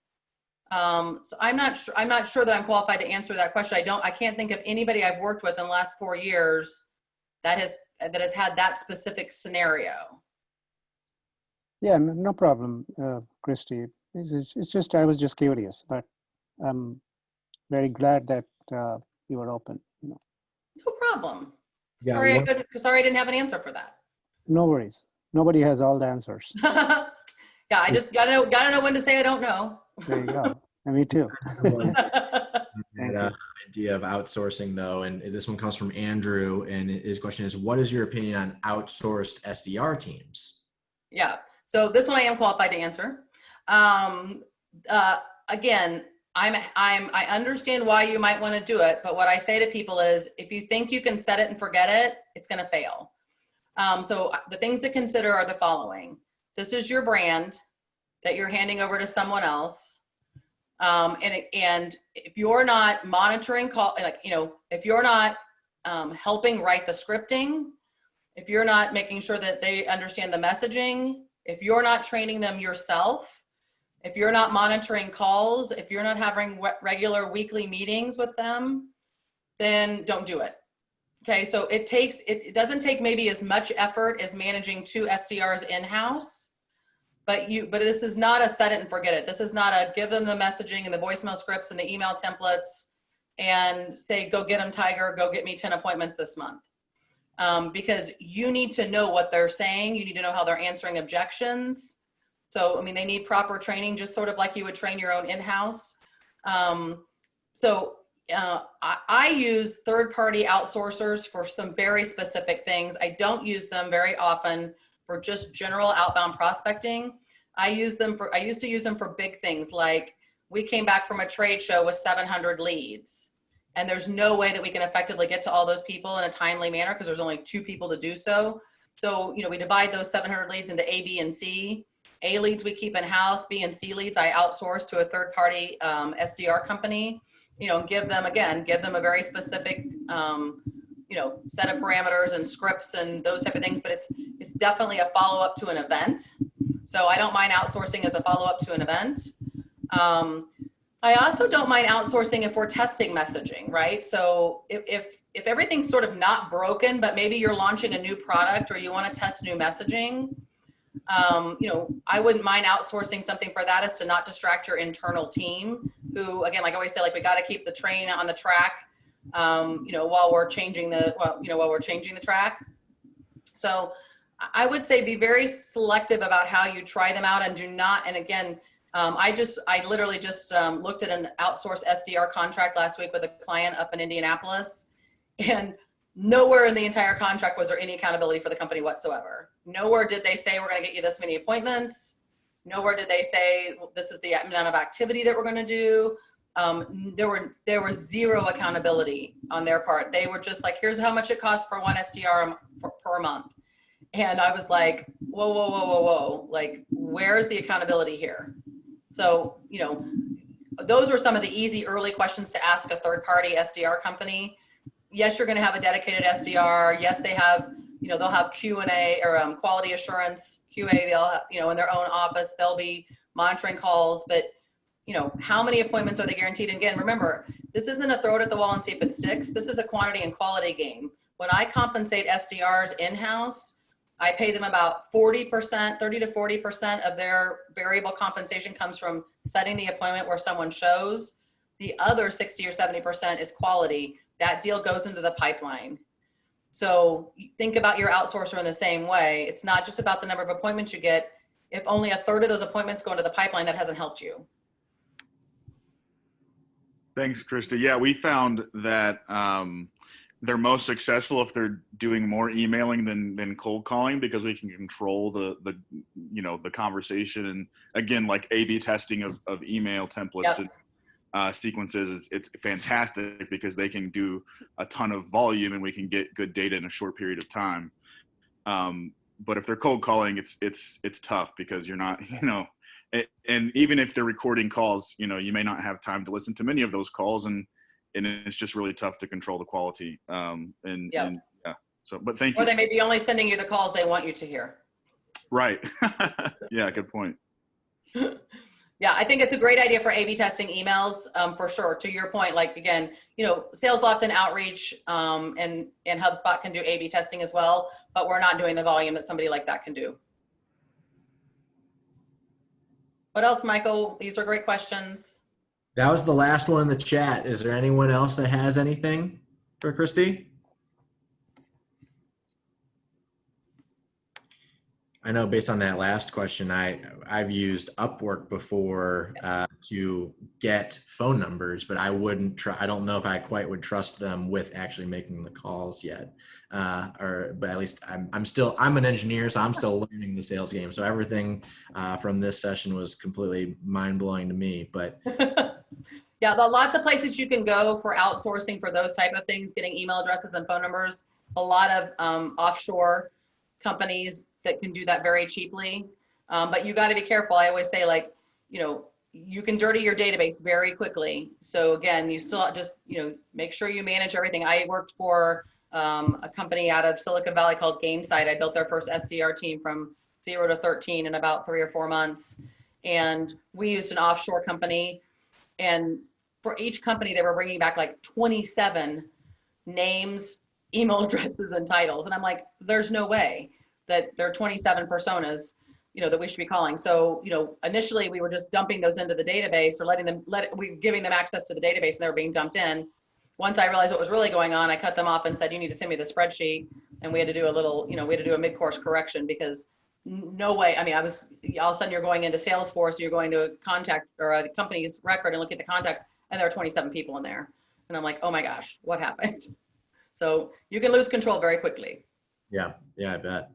So I'm not sure that I'm qualified to answer that question. I can't think of anybody I've worked with in the last 4 years that has had that specific scenario. Yeah, no problem, Kristie. It's just, I was just curious, but I'm very glad that you were open. No problem. Yeah, Sorry, I didn't have an answer for that. No worries. Nobody has all the answers. Yeah, I just gotta know when to say I don't know. There you go. And me too. That idea of outsourcing, though, and this one comes from Andrew, and his question is, what is your opinion on outsourced SDR teams? Yeah, so this one I am qualified to answer. Again, I understand why you might want to do it, but what I say to people is, if you think you can set it and forget it, it's going to fail. So the things to consider are the following. This is your brand that you're handing over to someone else. And if you're not monitoring call, like, if you're not helping write the scripting, if you're not making sure that they understand the messaging, if you're not training them yourself, if you're not monitoring calls, if you're not having regular weekly meetings with them, then don't do it. Okay, so it doesn't take maybe as much effort as managing 2 SDRs in-house, but this is not a set it and forget it. This is not a give them the messaging and the voicemail scripts and the email templates and say, go get them, Tiger, go get me 10 appointments this month. Because you need to know what they're saying. You need to know how they're answering objections. So, I mean, they need proper training, just sort of like you would train your own in-house. I use third-party outsourcers for some very specific things. I don't use them very often for just general outbound prospecting. I used to use them for big things, like we came back from a trade show with 700 leads. And there's no way that we can effectively get to all those people in a timely manner because there's only 2 people to do so. So, we divide those 700 leads into A, B, and C. A leads we keep in-house, B and C leads I outsource to a third-party SDR company, and give them a very specific, set of parameters and scripts and those type of things, but it's definitely a follow-up to an event. So I don't mind outsourcing as a follow-up to an event. I also don't mind outsourcing if we're testing messaging, right? So if everything's sort of not broken, but maybe you're launching a new product or you want to test new messaging, I wouldn't mind outsourcing something for that, is to not distract your internal team who, again, like I always say, like we got to keep the train on the track, while we're changing the track. So I would say be very selective about how you try them out and do not, and again, I literally just looked at an outsourced SDR contract last week with a client up in Indianapolis, and nowhere in the entire contract was there any accountability for the company whatsoever. Nowhere did they say we're going to get you this many appointments. Nowhere did they say this is the amount of activity that we're going to do. There was zero accountability on their part. They were just like, here's how much it costs for one SDR per month. And I was like, whoa. Like, where's the accountability here? So, those are some of the easy early questions to ask a third-party SDR company. Yes, you're going to have a dedicated SDR. Yes, they have, they'll have Q&A or quality assurance, QA, they'll have, in their own office, they'll be monitoring calls, but how many appointments are they guaranteed? And again, remember, this isn't a throw it at the wall and see if it sticks. This is a quantity and quality game. When I compensate SDRs in-house, I pay them about 40%, 30 to 40% of their variable compensation comes from setting the appointment where someone shows. The other 60 or 70% is quality. That deal goes into the pipeline. So think about your outsourcer in the same way. It's not just about the number of appointments you get. If only a third of those appointments go into the pipeline, that hasn't helped you. Thanks, Kristie. Yeah, we found that they're most successful if they're doing more emailing than cold calling, because we can control the conversation, and again, like A/B testing of email templates. Yep. And sequences. It's fantastic because they can do a ton of volume and we can get good data in a short period of time. But if they're cold calling, it's tough because you're not, and even if they're recording calls, you may not have time to listen to many of those calls, and it's just really tough to control the quality. So, but thank you. Or they may be only sending you the calls they want you to hear. Right. Yeah, good point. Yeah, I think it's a great idea for A/B testing emails, for sure. To your point, like, again, SalesLoft and Outreach and HubSpot can do A/B testing as well, but we're not doing the volume that somebody like that can do. What else, Michael? These are great questions. That was the last one in the chat. Is there anyone else that has anything for Kristie? I know based on that last question, I've used Upwork before to get phone numbers, but I wouldn't try. I don't know if I quite would trust them with actually making the calls yet. But at least I'm an engineer, so I'm still learning the sales game. So everything from this session was completely mind blowing to me. But yeah, there are lots of places you can go for outsourcing for those type of things, getting email addresses and phone numbers. A lot of offshore companies that can do that very cheaply. But you got to be careful. I always say, like, you can dirty your database very quickly. So again, you still just, make sure you manage everything. I worked for a company out of Silicon Valley called Gainsight. I built their first SDR team from 0 to 13 in about 3 or 4 months. And we used an offshore company. And for each company, they were bringing back like 27 names, email addresses, and titles. And I'm like, there's no way that there are 27 personas, that we should be calling. So, initially we were just dumping those into the database, or giving them access to the database, and they were being dumped in. Once I realized what was really going on, I cut them off and said, you need to send me the spreadsheet. And we had to do a mid-course correction, because no way. I mean, all of a sudden you're going into Salesforce, you're going to a contact or a company's record and look at the contacts, and there are 27 people in there. And I'm like, oh my gosh, what happened? So you can lose control very quickly. Yeah, I bet.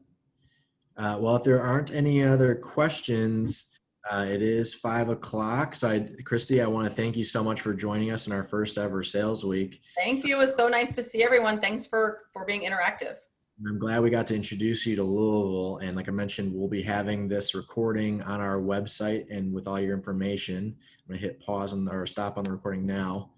Well, if there aren't any other questions, it is 5 o'clock. So Kristie, I want to thank you so much for joining us in our first ever sales week. Thank you. It was so nice to see everyone. Thanks for being interactive. I'm glad we got to introduce you to Louisville. And like I mentioned, we'll be having this recording on our website and with all your information. I'm going to hit pause or stop on the recording now.